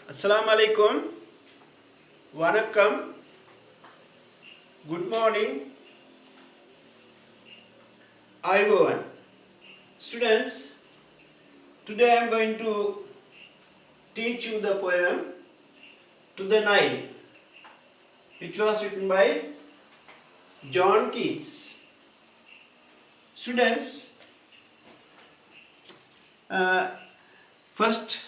Assalamu alaikum, Vanakkam, good morning, everyone. Students, today I am going to teach you the poem To the Nile, which was written by John Keats. Students, first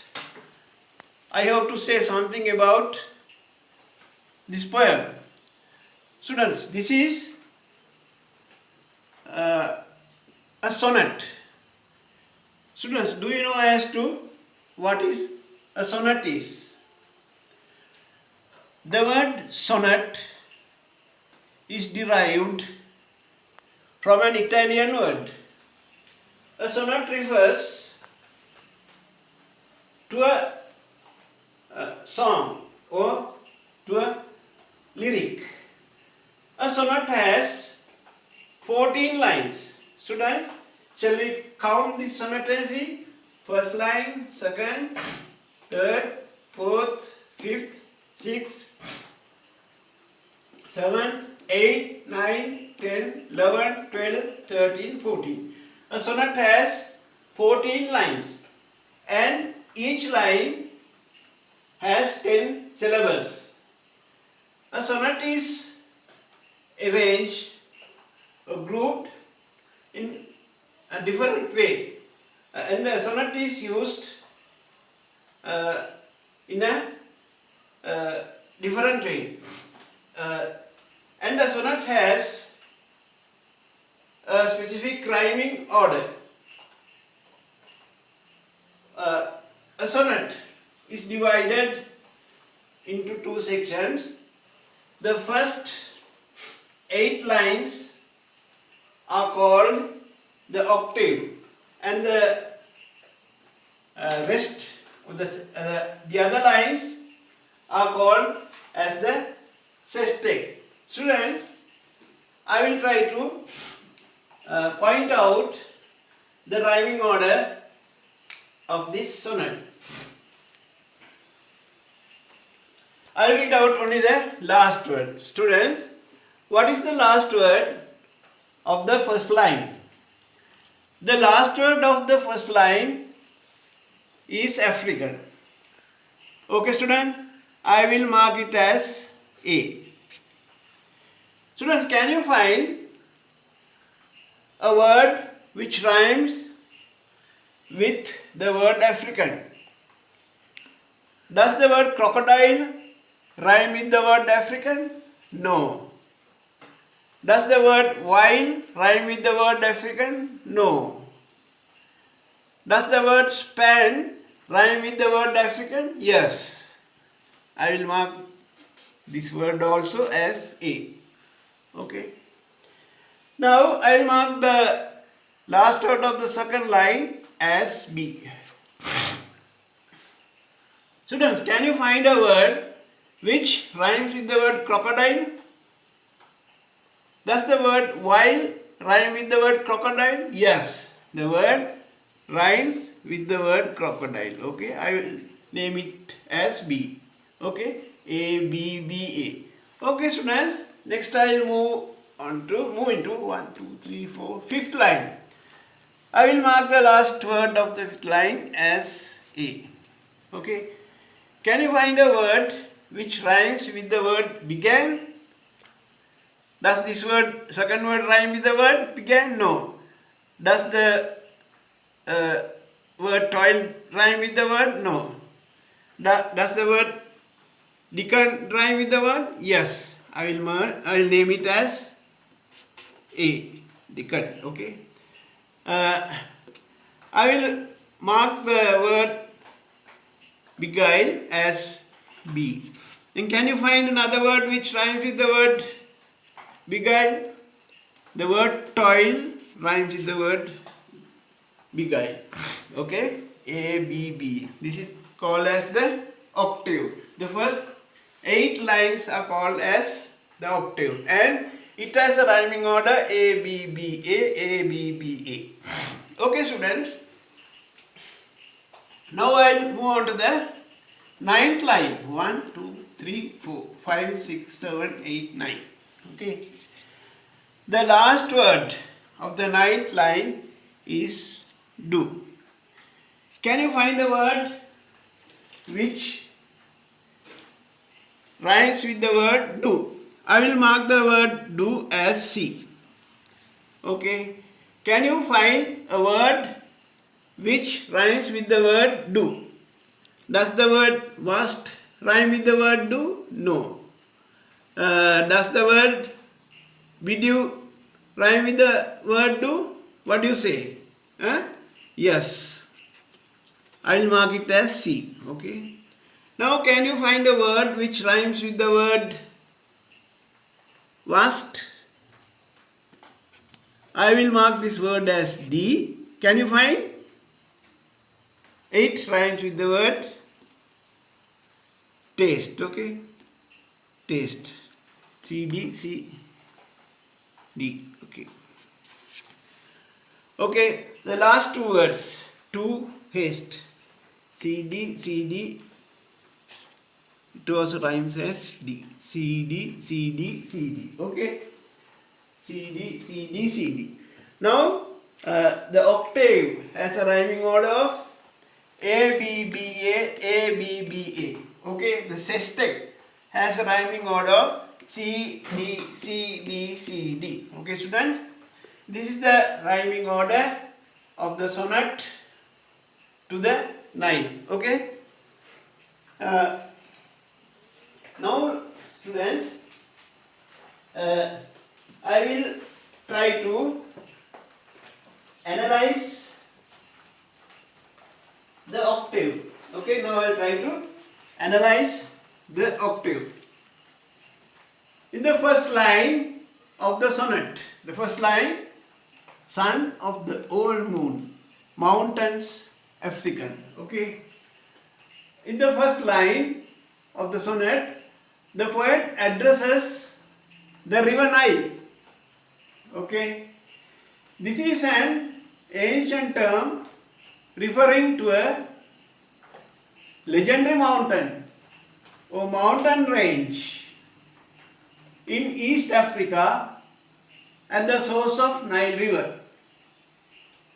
I have to say something about this poem. Students, this is a sonnet. Students, do you know as to what is a sonnet is? The word sonnet is derived from an Italian word. A sonnet refers to a song or to a lyric. A sonnet has 14 lines. Students, shall we count this sonnet and see? First line, second, third, fourth, fifth, sixth, seventh, 8, 9, 10, 11, 12, 13, 14. A sonnet has 14 lines and each line has 10 syllables. A sonnet is arranged or grouped in a different way, and a sonnet is used in a different way, and a sonnet has a specific rhyming order. A sonnet is divided into two sections. The first 8 lines are called the octave, and the rest of the other lines are called as the sestet. Students, I will try to point out the rhyming order of this sonnet. I will read out only the last word. Students, what is the last word of the first line? The last word of the first line is African. Okay, students, I will mark it as A. Students, can you find a word which rhymes with the word African? Does the word crocodile rhyme with the word African? No. Does the word wine rhyme with the word African? No. Does the word span rhyme with the word African? Yes. I will mark this word also as A. Okay. Now I will mark the last word of the second line as B. Students, can you find a word which rhymes with the word crocodile? Does the word wine rhyme with the word crocodile? Yes, the word rhymes with the word crocodile. Okay, I will name it as B. Okay, A, B, B, A. Okay, students, next I will move into 1, 2, 3, 4, fifth line. I will mark the last word of the fifth line as A. Okay, can you find a word which rhymes with the word began? Does this second word rhyme with the word began? No. Does the word toil rhyme with the word? No. Does the word deacon rhyme with the word? Yes. I will name it as A. Deacon. Okay. I will mark the word beguile as B. Then can you find another word which rhymes with the word beguile? The word toil rhymes with the word beguile. Okay? A, B, B. This is called as the octave. The first 8 lines are called as the octave, and it has a rhyming order A, B, B, A, B, B, A. Okay, students. Now I will move on to the ninth line. 1, 2, 3, 4, 5, 6, 7, 8, 9. Okay. The last word of the ninth line is do. Can you find a word which rhymes with the word do? I will mark the word do as C. Okay. Can you find a word which rhymes with the word do? Does the word must rhyme with the word do? No. Does the word with you rhyme with the word do? What do you say? Huh? Yes. I will mark it as C. Okay. Now can you find a word which rhymes with the word must? I will mark this word as D. Can you find? It rhymes with the word taste. Okay. Taste. C D C D. Okay. Okay. The last two words. To haste. C D C D. It also rhymes as D. C D C D C D. Okay. C D C D C D. Now the octave has a rhyming order of A B B A A B B A. Okay. The sestet has a rhyming order of C D C D C D. Okay, students. This is the rhyming order of the sonnet to the Nile. Okay. Now, students, I will try to analyze the octave. Okay, now I will try to analyze the octave. In the first line of the sonnet, the first line, son of the old moon, mountains African. Okay. In the first line of the sonnet, the poet addresses the river Nile. Okay. This is an ancient term referring to a legendary mountain or mountain range in East Africa at the source of Nile River.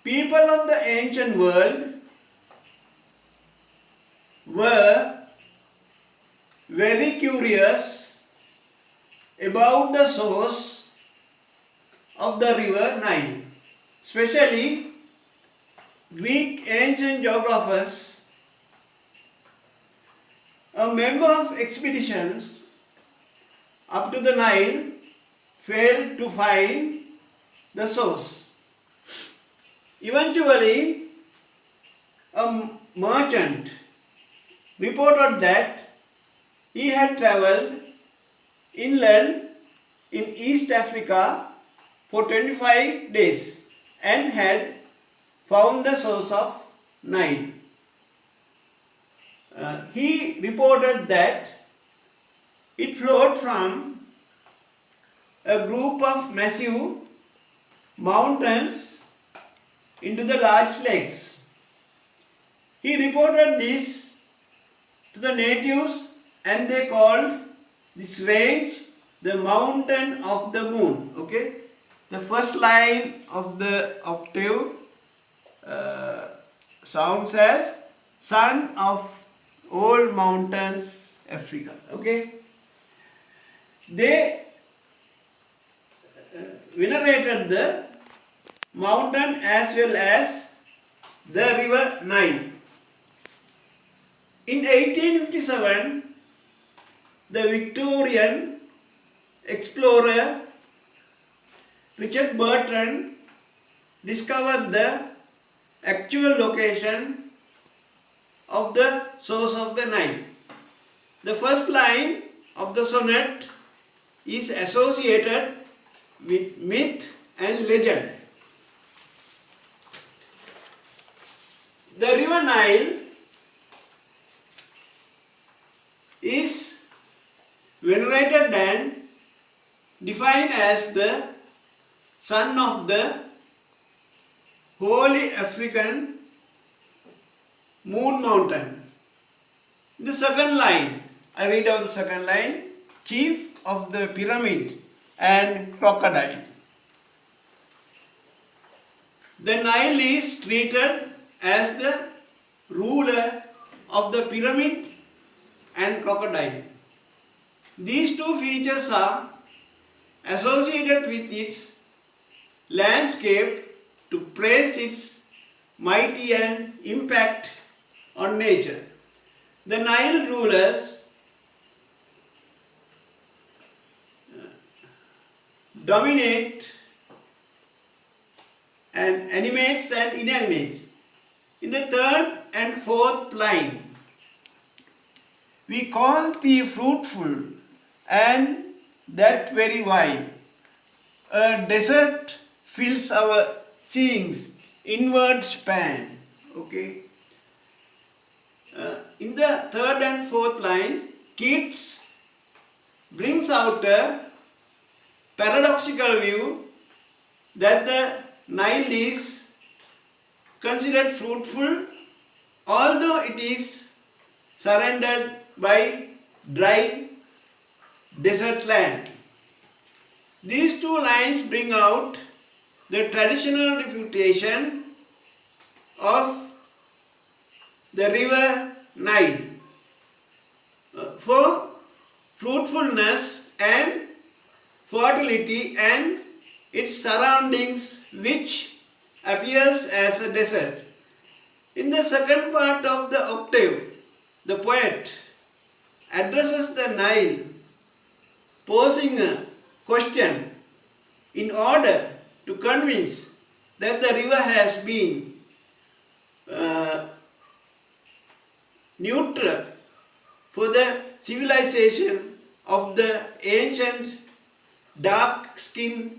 People of the ancient world were very curious about the source of the river Nile. Especially Greek ancient geographers, a member of expeditions up to the Nile, failed to find the source. Eventually, a merchant reported that he had travelled inland in East Africa for 25 days and had found the source of Nile. He reported that it flowed from a group of massive mountains into the large lakes. He reported this to the natives and they called this range the mountain of the moon. Okay. The first line of the octave sounds as son of old mountains Africa. Okay. They venerated the mountain as well as the river Nile. In 1857, the Victorian explorer Richard Burton discovered the actual location of the source of the Nile. The first line of the sonnet is associated with myth and legend. The river Nile is venerated and defined as the son of the holy African moon mountain. The second line, I read out the second line. Chief of the pyramid and crocodile. The Nile is treated as the ruler of the pyramid and crocodile. These two features are associated with its landscape to praise its mighty and impact on nature. The Nile rulers dominate and animates and inanimates. In the third and fourth line, we call thee fruitful and that very while. A desert fills our seeings, inward span. Okay. In the third and fourth lines, Keats brings out a paradoxical view that the Nile is considered fruitful although it is surrounded by dry desert land. These two lines bring out the traditional reputation of the river Nile for fruitfulness and fertility and its surroundings, which appears as a desert. In the second part of the octave, the poet addresses the Nile, posing a question in order to convince that the river has been neutral for the civilization of the ancient dark-skinned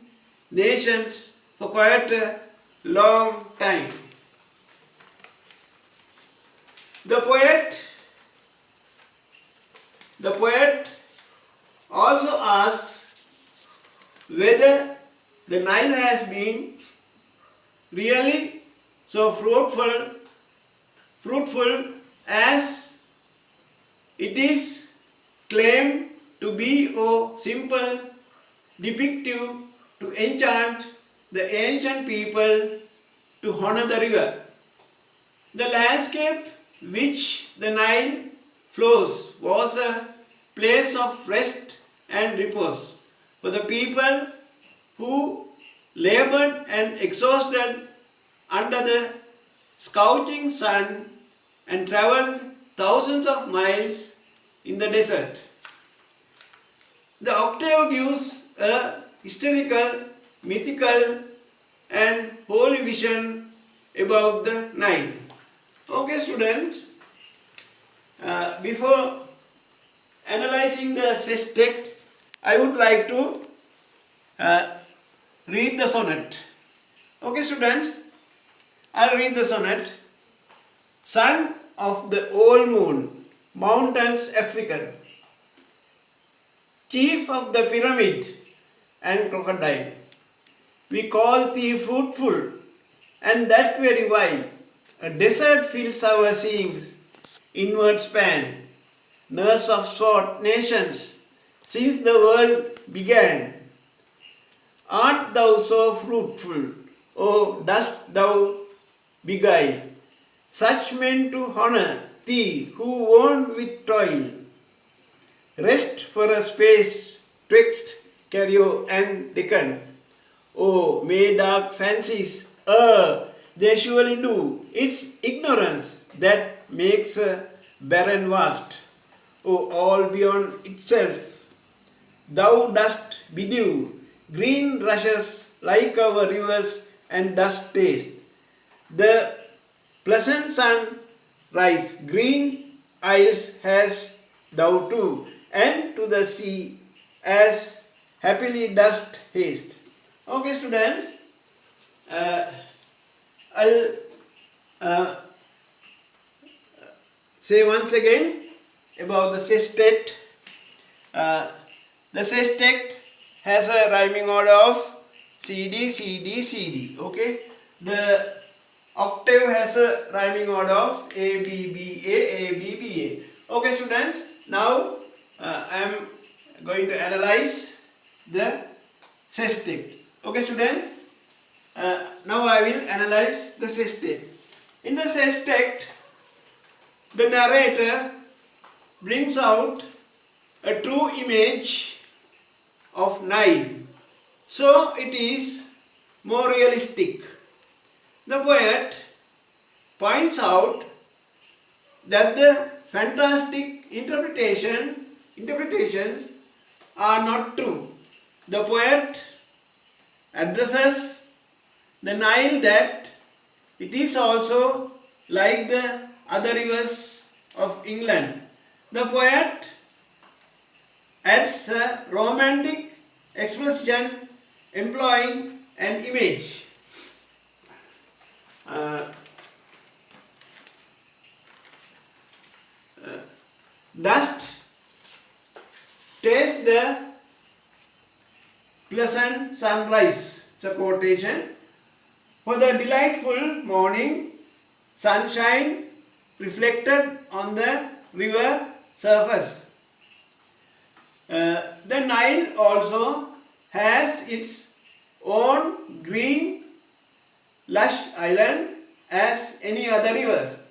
nations for quite a long time. The poet also asks whether the Nile has been really so fruitful as it is claimed to be, or simple depictive to enchant the ancient people to honor the river. The landscape which the Nile flows was a place of rest and repose for the people who labored and exhausted under the scorching sun and traveled thousands of miles in the desert. The octave gives a historical, mythical and holy vision about the Nile. Okay students, before analyzing the sestet, I would like to read the sonnet. Okay students, I'll read the sonnet. Son of the old moon, mountains African, chief of the pyramid and crocodile, we call thee fruitful and that very while. A desert fills our seams, inward span, nurse of short nations, since the world began. Art thou so fruitful, O dost thou beguile such men to honor thee who won with toil? Rest for a space twixt Cairo and Deccan. Oh, may dark fancies err, they surely do. It's ignorance that makes a barren vast. Oh, all beyond itself, thou dost bedew green rushes like our rivers and dost taste the pleasant sun rise. Green isles has thou too, and to the sea as happily dost haste. Okay students, I'll say once again about the sestet. The sestet has a rhyming order of CD, CD, CD. Okay. The octave has a rhyming order of A, B, B, A, B, B, A. Okay students, now I am going to analyze the sestet. Okay students, now I will analyze the sestet. In the sestet, the narrator brings out a true image of Nile, so it is more realistic. The poet points out that the fantastic interpretations are not true. The poet addresses the Nile that it is also like the other rivers of England. The poet adds a romantic expression employing an image. Dust tastes the pleasant sunrise. It's a quotation. For the delightful morning sunshine reflected on the river surface. The Nile also has its own green, lush island as any other rivers.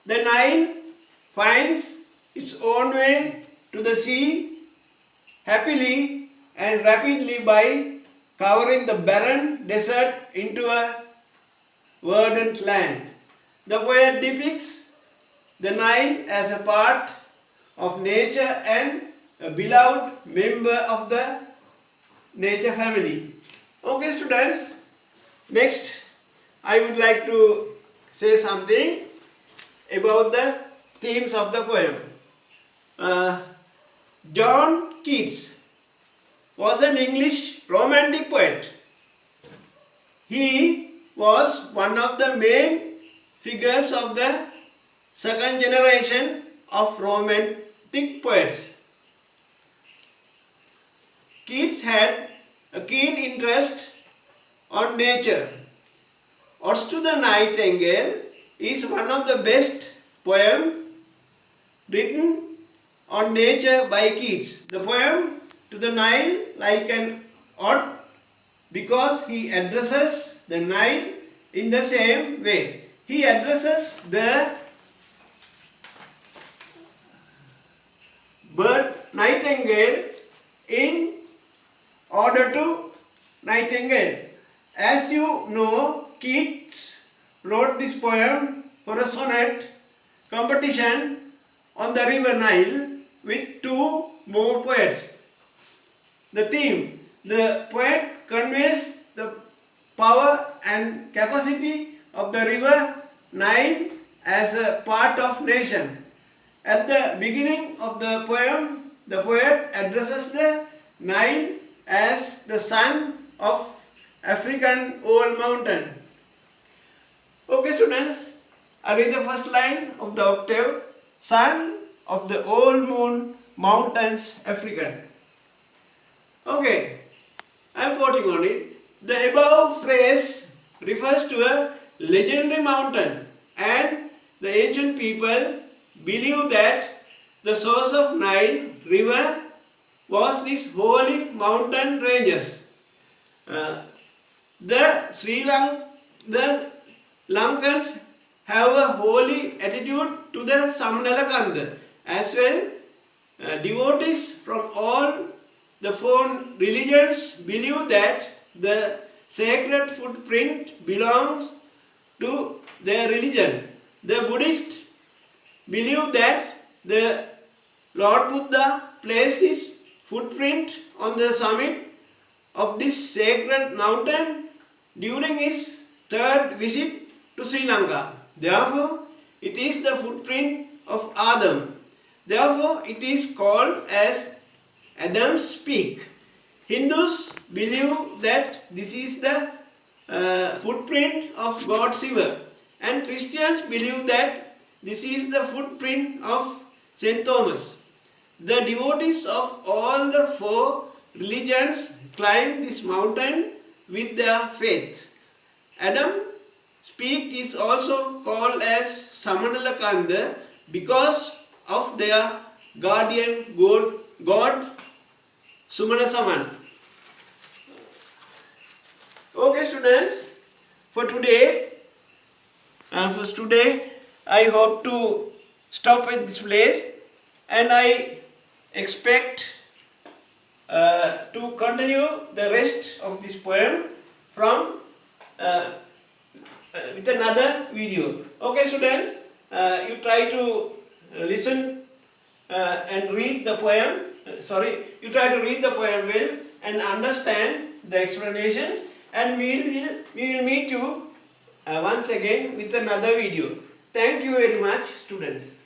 The Nile finds its own way to the sea happily and rapidly by covering the barren desert into a verdant land. The poet depicts the Nile as a part of nature and a beloved member of the nature family. Okay students, next I would like to say something about the themes of the poem. John Keats was an English romantic poet. He was one of the main figures of the second generation of romantic poets. Keats had a keen interest on nature. Odes to the Nightingale is one of the best poems written on nature by Keats. The poem to the Nile like an ode because he addresses the Nile in the same way. He addresses the bird nightingale in order to nightingale. As you know, Keats wrote this poem for a sonnet competition on the river Nile with two more poets. The theme: the poet conveys the power and capacity of the river Nile as a part of nation. At the beginning of the poem, the poet addresses the Nile as the son of African old mountain. Okay students, I read the first line of the octave. Son of the old moon mountains African. Okay, I am quoting on it. The above phrase refers to a legendary mountain, and the ancient people believed that the source of Nile river was these holy mountain ranges. The Lankans have a holy attitude to the Samanalakanda. As well, devotees from all the four religions believe that the sacred footprint belongs to their religion. The Buddhists believe that the Lord Buddha placed his footprint on the summit of this sacred mountain during his third visit to Sri Lanka. Therefore, it is the footprint of Adam. Therefore, it is called as Adam's Peak. Hindus believe that this is the footprint of God Shiva, and Christians believe that this is the footprint of Saint Thomas. The devotees of all the four religions climb this mountain with their faith. Adam's Peak is also called as Samanalakanda because of their guardian god Sumana Saman. Okay students, for today I hope to stop at this place, and I expect to continue the rest of this poem from with another video. Okay students, you try to listen and read the poem, you try to read the poem well and understand the explanations, and we will meet you once again with another video. Thank you very much students.